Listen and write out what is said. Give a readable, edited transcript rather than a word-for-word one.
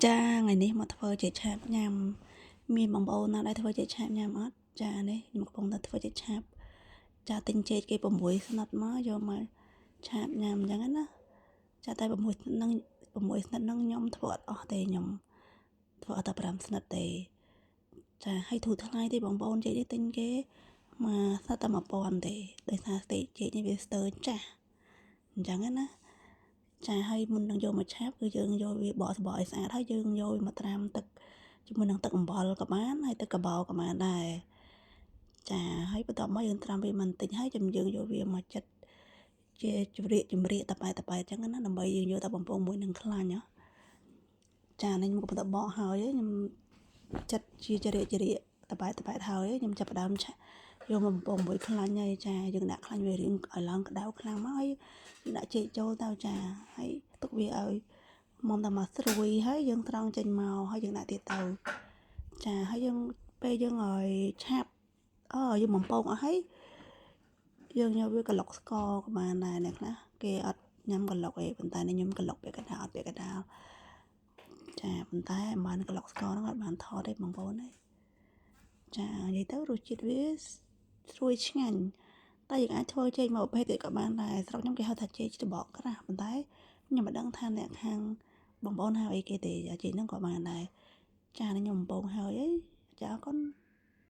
ចាថ្ងៃនេះមកធ្វើជាឆាបញ៉ាំមានបងប្អូនណាដែលធ្វើជាឆាបញ៉ាំអត់ចានេះខ្ញុំកំពុងតែធ្វើជាឆាបចាទិញចេកគេ6ស្និតមកយកមកឆាបញ៉ាំអញ្ចឹងណាចាតែ6ស្និតហ្នឹងខ្ញុំធ្វើអត់អស់ទេខ្ញុំធ្វើអត់តែ5ស្និតទេចាឲ្យធូរថ្លៃទេបងប្អូនចេកនេះទិញគេមកស្និតតែ1000ទេដោយសារចេកនេះវាស្ទើរចាស់អញ្ចឹងណាចាហើយមុននឹងយកមកឆាបគឺយើងយកវាបកសម្បកឲ្យស្អាតហើយយើងយកវាមកត្រាំទឹកជាមួយនឹងទឹកអំបិលក៏បានហើយទឹកកាបូក៏បានដែរចាហើយបន្ទាប់មកយើងត្រាំវាបន្តិចហើយយើងយកវាមកចិតជាជំរាកតប៉ែអញ្ចឹងណាដើម្បីយើងយកទៅបំពងមួយនឹងខ្លាញ់ហ៎ចានេះខ្ញុំក៏បន្តបកហើយខ្ញុំចិតជាជ្រាកតប៉ែហើយខ្ញុំចាប់ផ្ដើមយកមកបំពងមួយខ្លាញ់ហើយចាយើងដាក់ខ្លាញ់វារៀងឲ្យឡើងក្តៅខ្លាំងមកហើយដាក់ចេកចូលទៅចាហើយទុកវាឲ្យមុំតែមកស្រួយហើយយើងត្រង់ចេញមកហើយយើងដាក់ទៀតទៅចាហើយយើងពេលយើងឲ្យឆាប់យើងបំពងអស់ហើយយើងយកវាក្លុកស្ករក៏បានដែរអ្នកខ្លះគេអត់ញ៉ាំក្លុកទេប៉ុន្តែខ្ញុំក្លុកពាក់កណ្ដាលអត់ពាក់កណ្ដាលចាប៉ុន្តែបានក្លុកស្ករហ្នឹងអត់បានថតទេបងប្អូនទេចានិយាយទៅរសជាតិវាស្រួយឆ្ងាញ់តែយើងអាចធ្វើចេកមកប្រភេទទៀតក៏បានដែរស្រុកខ្ញុំគេហៅថាចេកច្បកក្រាស់ប៉ុន្តែខ្ញុំមិនដឹងថាអ្នកខាងបងប្អូនហៅអីគេទេចេកហ្នឹងក៏បានដែរចាខ្ញុំបំពងហើយចាអរគុណ